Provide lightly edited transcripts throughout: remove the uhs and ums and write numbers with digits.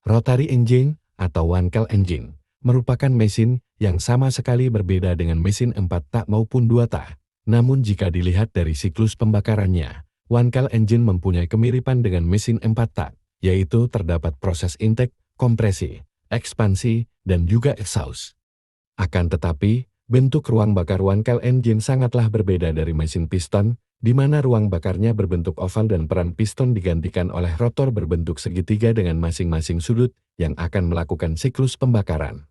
Rotary engine atau Wankel engine merupakan mesin yang sama sekali berbeda dengan mesin 4 tak maupun 2 tak. Namun jika dilihat dari siklus pembakarannya, Wankel engine mempunyai kemiripan dengan mesin 4 tak, yaitu terdapat proses intake, kompresi, ekspansi, dan juga exhaust. Akan tetapi, bentuk ruang bakar Wankel engine sangatlah berbeda dari mesin piston, di mana ruang bakarnya berbentuk oval dan peran piston digantikan oleh rotor berbentuk segitiga dengan masing-masing sudut yang akan melakukan siklus pembakaran.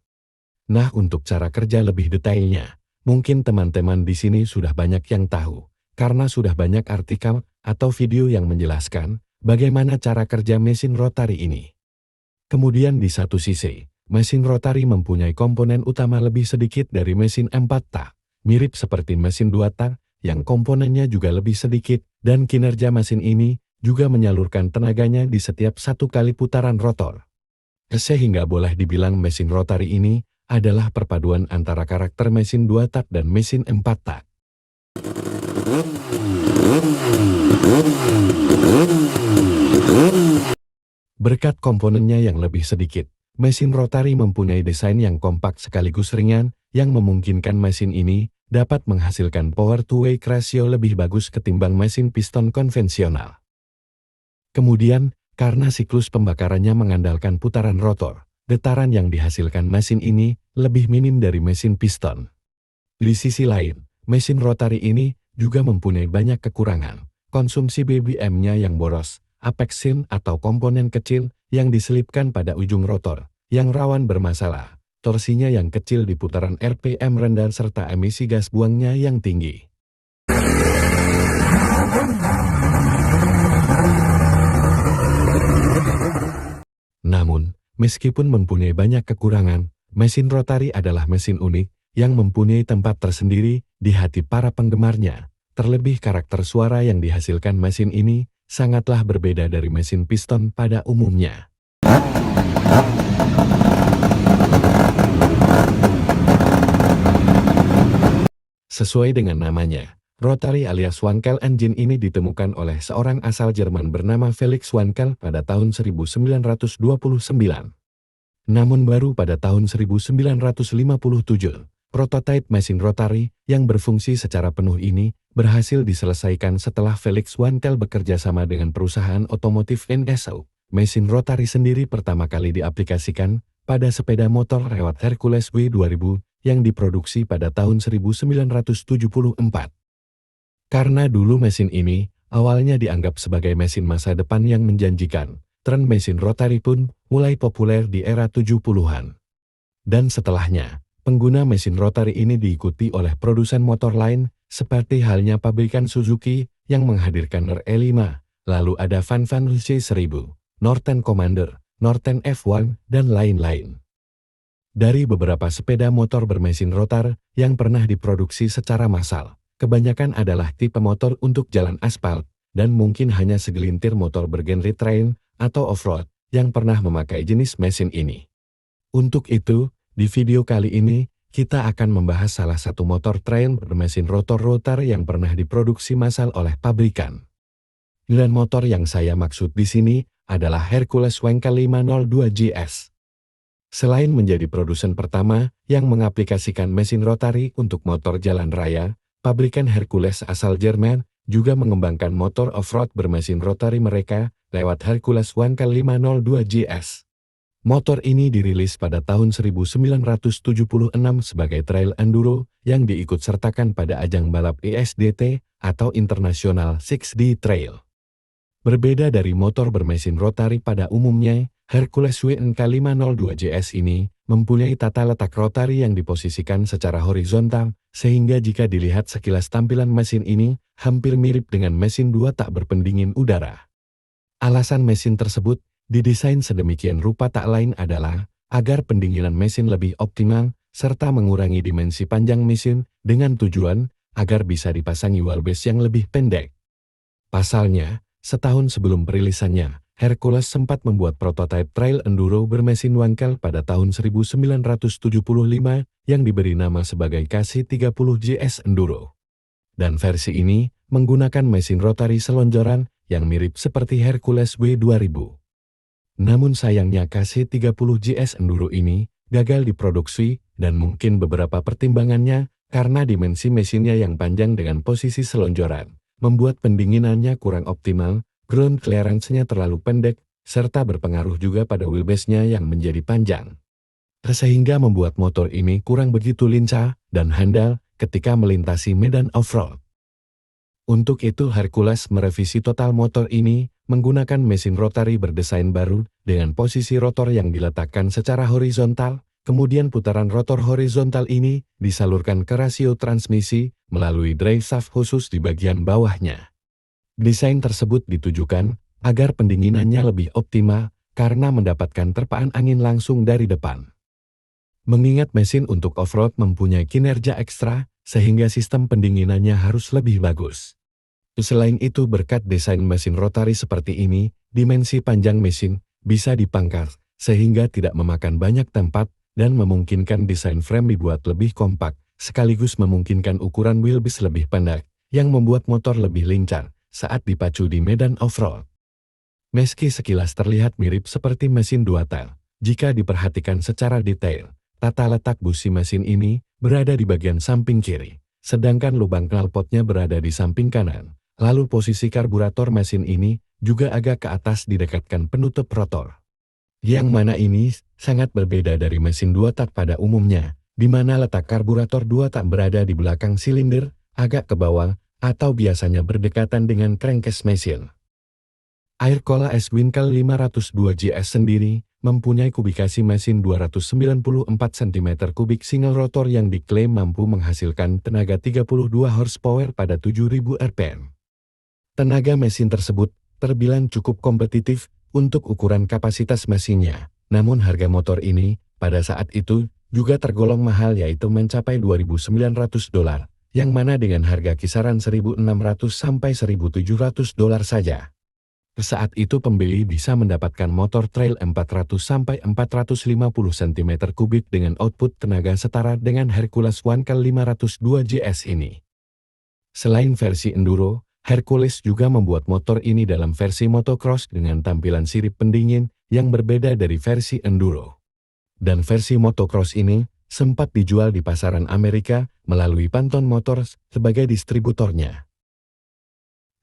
Nah, untuk cara kerja lebih detailnya, mungkin teman-teman di sini sudah banyak yang tahu, karena sudah banyak artikel atau video yang menjelaskan bagaimana cara kerja mesin rotari ini. Kemudian di satu sisi, mesin rotari mempunyai komponen utama lebih sedikit dari mesin 4 tak, mirip seperti mesin 2 tak yang komponennya juga lebih sedikit, dan kinerja mesin ini juga menyalurkan tenaganya di setiap satu kali putaran rotor. Sehingga boleh dibilang mesin rotari ini adalah perpaduan antara karakter mesin 2 tak dan mesin 4 tak. Berkat komponennya yang lebih sedikit, mesin rotari mempunyai desain yang kompak sekaligus ringan, yang memungkinkan mesin ini dapat menghasilkan power-to-weight ratio lebih bagus ketimbang mesin piston konvensional. Kemudian, karena siklus pembakarannya mengandalkan putaran rotor, getaran yang dihasilkan mesin ini lebih minim dari mesin piston. Di sisi lain, mesin rotari ini juga mempunyai banyak kekurangan. Konsumsi BBM-nya yang boros, apexin atau komponen kecil yang diselipkan pada ujung rotor, yang rawan bermasalah, torsinya yang kecil di putaran RPM rendah serta emisi gas buangnya yang tinggi. Namun, meskipun mempunyai banyak kekurangan, mesin rotari adalah mesin unik yang mempunyai tempat tersendiri di hati para penggemarnya. Terlebih karakter suara yang dihasilkan mesin ini sangatlah berbeda dari mesin piston pada umumnya. Sesuai dengan namanya, rotary alias Wankel engine ini ditemukan oleh seorang asal Jerman bernama Felix Wankel pada tahun 1929. Namun baru pada tahun 1957, prototipe mesin rotary yang berfungsi secara penuh ini berhasil diselesaikan setelah Felix Wankel bekerja sama dengan perusahaan otomotif NSO. Mesin rotary sendiri pertama kali diaplikasikan pada sepeda motor lewat Hercules W2000 yang diproduksi pada tahun 1974. Karena dulu mesin ini awalnya dianggap sebagai mesin masa depan yang menjanjikan, tren mesin rotary pun mulai populer di era 70-an. Dan setelahnya, pengguna mesin rotary ini diikuti oleh produsen motor lain, seperti halnya pabrikan Suzuki yang menghadirkan RE5, lalu ada Van Heusen 1000, Norton Commander, Norton F1, dan lain-lain. Dari beberapa sepeda motor bermesin rotor yang pernah diproduksi secara massal, kebanyakan adalah tipe motor untuk jalan aspal, dan mungkin hanya segelintir motor bergenre trail atau off-road yang pernah memakai jenis mesin ini. Untuk itu, di video kali ini, kita akan membahas salah satu motor trail bermesin rotor yang pernah diproduksi massal oleh pabrikan. Dan motor yang saya maksud di sini adalah Hercules Wankel 502 GS. Selain menjadi produsen pertama yang mengaplikasikan mesin rotary untuk motor jalan raya, pabrikan Hercules asal Jerman juga mengembangkan motor off-road bermesin rotary mereka lewat Hercules Wankel 502 GS. Motor ini dirilis pada tahun 1976 sebagai trail enduro yang diikut-sertakan pada ajang balap ISDT atau International 6D Trail. Berbeda dari motor bermesin rotary pada umumnya, Hercules WNK 502 GS ini mempunyai tata letak rotary yang diposisikan secara horizontal, sehingga jika dilihat sekilas tampilan mesin ini hampir mirip dengan mesin 2 tak berpendingin udara. Alasan mesin tersebut didesain sedemikian rupa tak lain adalah agar pendinginan mesin lebih optimal serta mengurangi dimensi panjang mesin dengan tujuan agar bisa dipasangi wheelbase yang lebih pendek. Pasalnya, setahun sebelum perilisannya, Hercules sempat membuat prototipe trail enduro bermesin Wankel pada tahun 1975 yang diberi nama sebagai KC30 GS Enduro. Dan versi ini menggunakan mesin rotary selonjoran yang mirip seperti Hercules W2000. Namun sayangnya KC30JS Enduro ini gagal diproduksi dan mungkin beberapa pertimbangannya karena dimensi mesinnya yang panjang dengan posisi selonjoran, membuat pendinginannya kurang optimal, ground clearance-nya terlalu pendek, serta berpengaruh juga pada wheelbase-nya yang menjadi panjang. Sehingga membuat motor ini kurang begitu lincah dan handal ketika melintasi medan off-road. Untuk itu Hercules merevisi total motor ini menggunakan mesin rotari berdesain baru dengan posisi rotor yang diletakkan secara horizontal, kemudian putaran rotor horizontal ini disalurkan ke rasio transmisi melalui drive shaft khusus di bagian bawahnya. Desain tersebut ditujukan agar pendinginannya lebih optimal karena mendapatkan terpaan angin langsung dari depan. Mengingat mesin untuk off-road mempunyai kinerja ekstra, sehingga sistem pendinginannya harus lebih bagus. Selain itu berkat desain mesin rotari seperti ini, dimensi panjang mesin bisa dipangkas, sehingga tidak memakan banyak tempat dan memungkinkan desain frame dibuat lebih kompak, sekaligus memungkinkan ukuran wheelbase lebih pendek, yang membuat motor lebih lincah saat dipacu di medan off-road. Meski sekilas terlihat mirip seperti mesin dua tak, jika diperhatikan secara detail, tata letak busi mesin ini berada di bagian samping kiri, sedangkan lubang knalpotnya berada di samping kanan. Lalu posisi karburator mesin ini juga agak ke atas didekatkan penutup rotor. Yang mana ini sangat berbeda dari mesin dua tak pada umumnya, di mana letak karburator dua tak berada di belakang silinder, agak ke bawah, atau biasanya berdekatan dengan crankcase mesin. Air Cola S-Winkel 502JS sendiri mempunyai kubikasi mesin 294 cm3 single rotor yang diklaim mampu menghasilkan tenaga 32 horsepower pada 7000 rpm. Tenaga mesin tersebut terbilang cukup kompetitif untuk ukuran kapasitas mesinnya, namun harga motor ini pada saat itu juga tergolong mahal yaitu mencapai $2.900, yang mana dengan harga kisaran $1.600 sampai $1.700 saja. Saat itu pembeli bisa mendapatkan motor trail 400 sampai 450 cm3 dengan output tenaga setara dengan Hercules Wankel 502JS ini. Selain versi enduro, Hercules juga membuat motor ini dalam versi motocross dengan tampilan sirip pendingin yang berbeda dari versi enduro. Dan versi motocross ini sempat dijual di pasaran Amerika melalui Phantom Motors sebagai distributornya.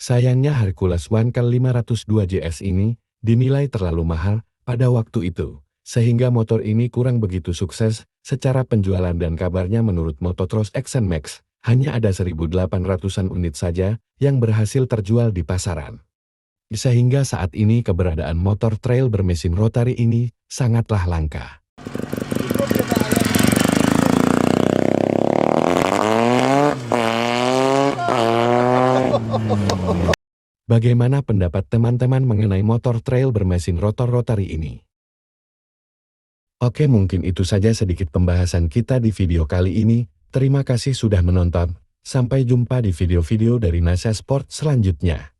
Sayangnya Hercules Wankel 502JS ini dinilai terlalu mahal pada waktu itu, sehingga motor ini kurang begitu sukses secara penjualan dan kabarnya menurut Motocross Action Max, hanya ada 1.800-an unit saja yang berhasil terjual di pasaran. Sehingga saat ini keberadaan motor trail bermesin rotari ini sangatlah langka. Bagaimana pendapat teman-teman mengenai motor trail bermesin rotor rotari ini? Oke, mungkin itu saja sedikit pembahasan kita di video kali ini. Terima kasih sudah menonton. Sampai jumpa di video-video dari NASA Sport selanjutnya.